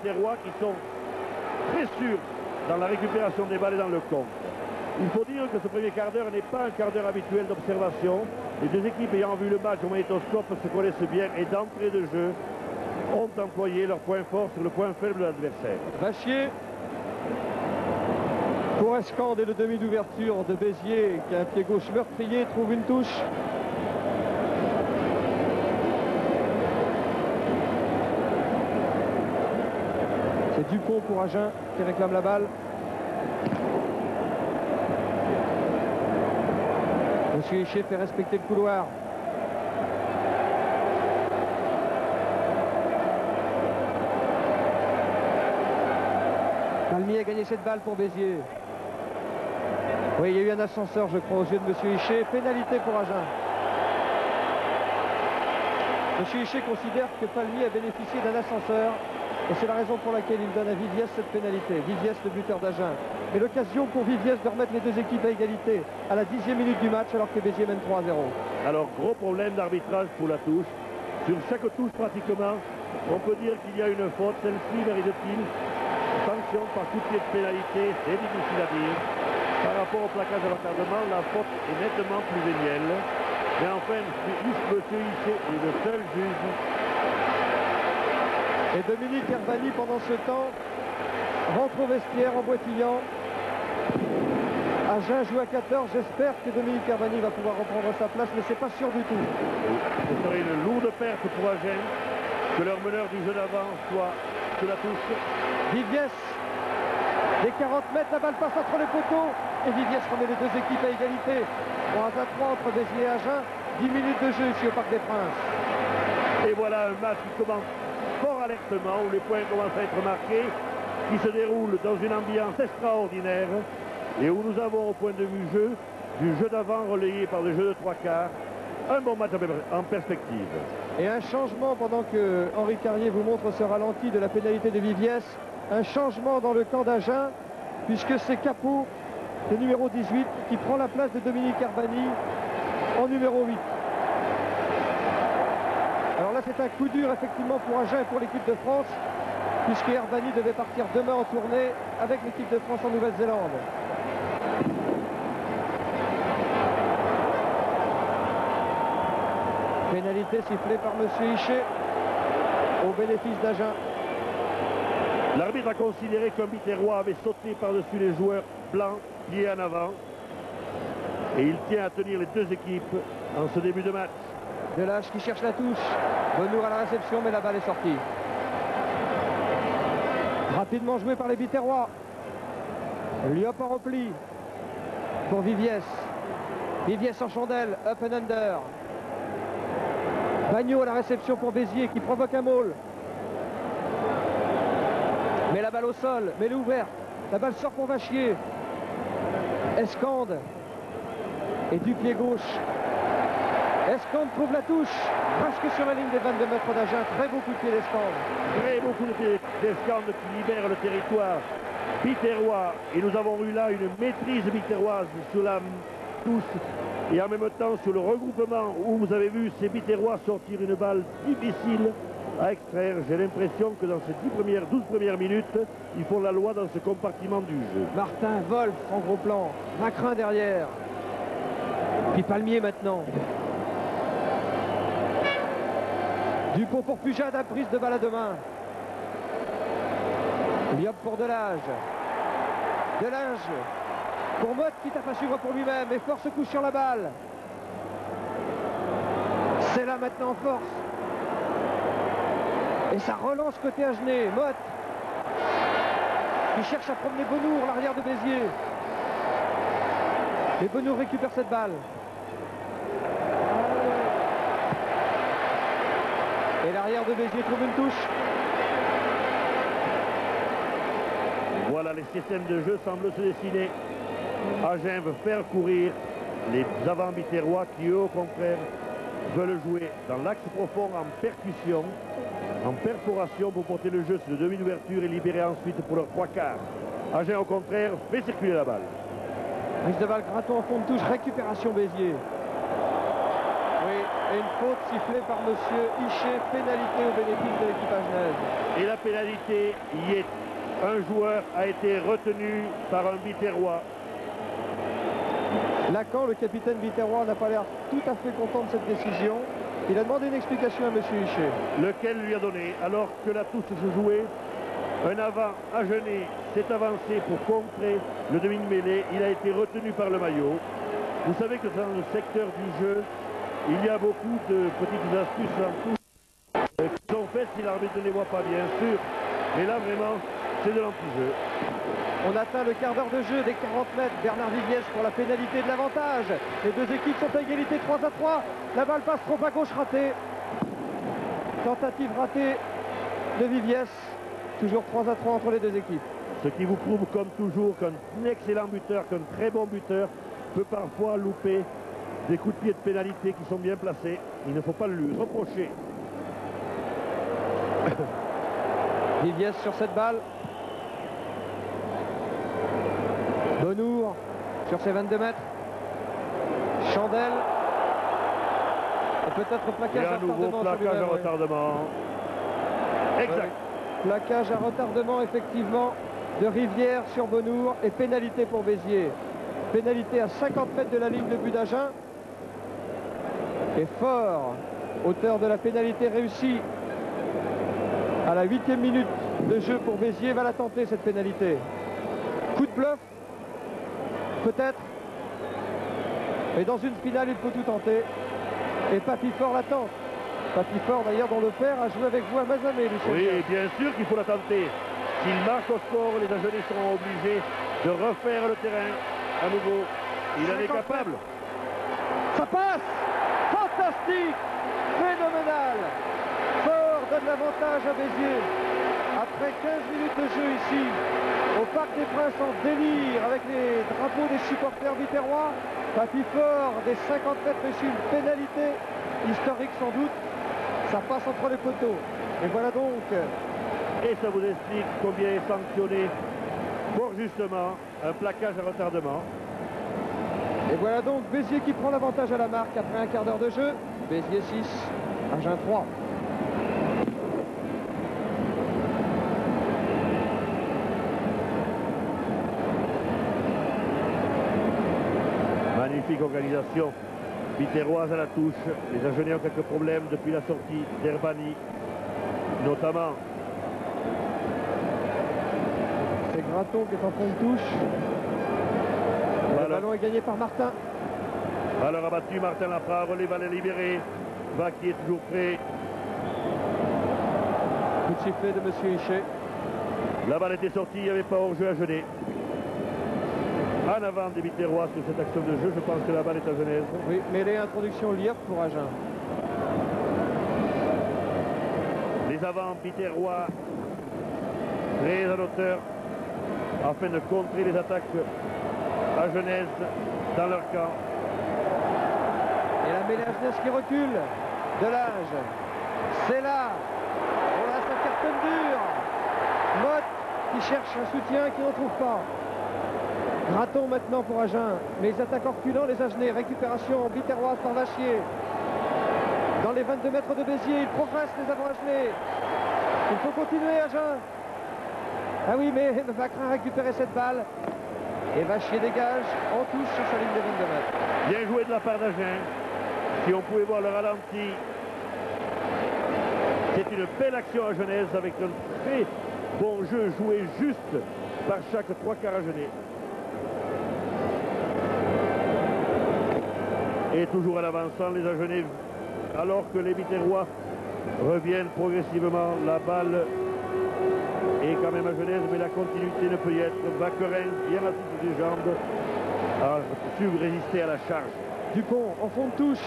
Biterrois qui sont très sûrs dans la récupération des balles et dans le contre. Il faut dire que ce premier quart d'heure n'est pas un quart d'heure habituel d'observation. Les deux équipes ayant vu le match au magnétoscope se connaissent bien et d'entrée de jeu ont employé leur point fort sur le point faible de l'adversaire. Vachier pour Escande et le demi d'ouverture de Béziers qui a un pied gauche meurtrier, trouve une touche. C'est Dupont pour Agen qui réclame la balle. Monsieur Hichet fait respecter le couloir. Palmier a gagné cette balle pour Béziers. Oui, il y a eu un ascenseur, je crois, aux yeux de Monsieur Hichet. Pénalité pour Agen. Monsieur Hichet considère que Palmier a bénéficié d'un ascenseur. Et c'est la raison pour laquelle il donne à Viviès cette pénalité. Viviès, le buteur d'Agen. Et l'occasion pour Viviès de remettre les deux équipes à égalité à la 10e minute du match alors que Béziers mène 3-0. Alors, gros problème d'arbitrage pour la touche. Sur chaque touche pratiquement, on peut dire qu'il y a une faute. Celle-ci mérite-t-il sanction par coup de pied de pénalité? C'est difficile à dire. Par rapport au plaquage à l'encadrement, la faute est nettement plus vénielle. Mais enfin, M. Hichet est le seul juge. Et Dominique Herbani, pendant ce temps, rentre au vestiaire en boitillant. Agen joue à 14. J'espère que Dominique Herbani va pouvoir reprendre sa place, mais c'est pas sûr du tout. Ce serait une lourde perte pour Agen que leur meneur du jeu d'avant soit sur la touche. Viviès, des 40 mètres, la balle passe entre les poteaux. Et Viviès remet les deux équipes à égalité. 3-3 entre Béziers et Agen. 10 minutes de jeu ici au Parc des Princes. Et voilà un match qui commence fort alertement, où les points commencent à être marqués, qui se déroule dans une ambiance extraordinaire et où nous avons au point de vue jeu, du jeu d'avant relayé par le jeu de trois quarts, un bon match en perspective. Et un changement pendant que Henri Carrier vous montre ce ralenti de la pénalité de Viviès, un changement dans le camp d'Agen, puisque c'est Capot, le numéro 18, qui prend la place de Dominique Herbani en numéro 8. Alors là, c'est un coup dur, effectivement, pour Agen et pour l'équipe de France, puisque Herbani devait partir demain en tournée avec l'équipe de France en Nouvelle-Zélande. Pénalité sifflée par M. Hichet au bénéfice d'Agen. L'arbitre a considéré qu'un Biterrois avait sauté par-dessus les joueurs blancs, pieds en avant. Et il tient à tenir les deux équipes en ce début de match. Delage qui cherche la touche. Benour à la réception, mais la balle est sortie. Rapidement joué par les Biterrois. Liop en repli pour Viviès. Viviès en chandelle, up and under. Bagnot à la réception pour Béziers qui provoque un maul. Met la balle au sol, mais elle est ouverte. La balle sort pour Vachier. Escande. Et du pied gauche. Escande trouve la touche. Presque sur la ligne des 22 mètres d'Agen. Très beau coup de pied d'Escande. Très beau coup de pied d'Escande qui libère le territoire biterrois. Et nous avons eu là une maîtrise biterroise sur la touche. Et en même temps sur le regroupement où vous avez vu ces Biterrois sortir une balle difficile à extraire. J'ai l'impression que dans ces 12 premières minutes, ils font la loi dans ce compartiment du jeu. Martin, Wolf en gros plan. Macrin derrière. Puis Palmier maintenant. Dupont pour Pujade, prise de balle à deux mains. Liop pour Delage. Delage pour Motte qui tape à suivre pour lui-même et force coup sur la balle. C'est là maintenant en force. Et ça relance côté Agenais. Motte qui cherche à promener Benour, l'arrière de Béziers. Et Benour récupère cette balle. Et l'arrière de Béziers trouve une touche. Voilà, les systèmes de jeu semblent se dessiner. Agen veut faire courir les avants biterrois qui, eux, au contraire, veulent jouer dans l'axe profond en percussion, en perforation pour porter le jeu sur le demi d'ouverture et libérer ensuite pour leurs trois quarts. Agen, au contraire, fait circuler la balle. Prise de balle, Graton en fond de touche, récupération Béziers. Oui, Et une faute sifflée par monsieur Hichet, pénalité au bénéfice de l'équipe agenaise. Et la pénalité y est. Un joueur a été retenu par un Biterrois. Lacan, le capitaine biterrois, n'a pas l'air tout à fait content de cette décision. Il a demandé une explication à monsieur Hichet. Lequel lui a donné, alors que la touche se jouait, un avant agenais s'est avancé pour contrer le demi-mêlée. Il a été retenu par le maillot. Vous savez que dans le secteur du jeu, il y a beaucoup de petites astuces en touche qui sont faites si l'arbitre ne les voit pas, bien sûr. Mais là, vraiment, c'est de l'anti-jeu. On atteint le quart d'heure de jeu des 40 mètres. Bernard Viviès pour la pénalité de l'avantage. Les deux équipes sont à égalité 3-3. La balle passe trop à gauche, ratée. Tentative ratée de Viviès. Toujours 3-3 entre les deux équipes. Ce qui vous prouve comme toujours qu'un excellent buteur, qu'un très bon buteur peut parfois louper des coups de pied de pénalité qui sont bien placés. Il ne faut pas le lui reprocher. Viviès sur cette balle. Bonour sur ses 22 mètres. Chandel. Et peut-être plaquage Et à un nouveau retardement. plaquage à retardement. Exact. Ouais. Plaquage à retardement, effectivement, de Rivière sur Bonour. Et pénalité pour Béziers. Pénalité à 50 mètres de la ligne de but d'Agen. Et Fort, auteur de la pénalité réussie à la 8e minute de jeu pour Béziers, va la tenter cette pénalité. Coup de bluff, peut-être. Mais dans une finale, il faut tout tenter. Et Papy Fort la tente. Papy Fort, d'ailleurs, dont le père a joué avec vous à Mazamet, Lucien. Oui, bien sûr qu'il faut la tenter. S'il marque au score, les Agenais seront obligés de refaire le terrain à nouveau. Il en est capable. Ça passe! Fantastique! Phénoménal! Fort donne l'avantage à Béziers. Après 15 minutes de jeu ici, au Parc des Princes en délire avec les drapeaux des supporters biterrois, Papy Fort des 50 mètres reçu une pénalité historique sans doute. Ça passe entre les poteaux. Et voilà donc. Et ça vous explique combien est sanctionné pour justement un plaquage à retardement. Et voilà donc Béziers qui prend l'avantage à la marque après un quart d'heure de jeu. Béziers 6, Agen 3. Magnifique organisation biterroise à la touche. Les Agenais ont quelques problèmes depuis la sortie d'Herbani, notamment. C'est Graton qui est en fond de touche. Le ballon est gagné par Martin. Alors abattu, Martin Lafra, relève à la libérer. Va qui est toujours prêt. Coup de sifflet de monsieur Hichet. La balle était sortie, il n'y avait pas hors-jeu à Genève. En avant des Biterrois sur cette action de jeu, je pense que la balle est à Genève. Oui, mais les introductions liées pour Agen. Les avants Biterrois très en hauteur afin de contrer les attaques à Genève dans leur camp. Et la mêlée Agenès qui recule. Delage. C'est là. Oh là, ça cartonne dur. Motte qui cherche un soutien qui n'en trouve pas. Graton maintenant pour Agen. Mais ils attaquent en reculant les Agenais. Récupération biterroise par Vachier. Dans les 22 mètres de Béziers, ils progressent les avants Agenais. Il faut continuer Agen. Ah oui, mais Vacrin a récupéré cette balle. Et Vachier dégage en touche sur sa ligne de 22 mètres. Bien joué de la part d'Agen. Si on pouvait voir le ralenti, c'est une belle action à Genève avec un très bon jeu joué juste par chaque trois quarts agenais. Et toujours en avançant les Agenais, alors que les Biterrois reviennent progressivement. La balle est quand même à Genève, mais la continuité ne peut y être. Vacrin, bien à toutes les jambes, a su résister à la charge. Dupont en fond de touche.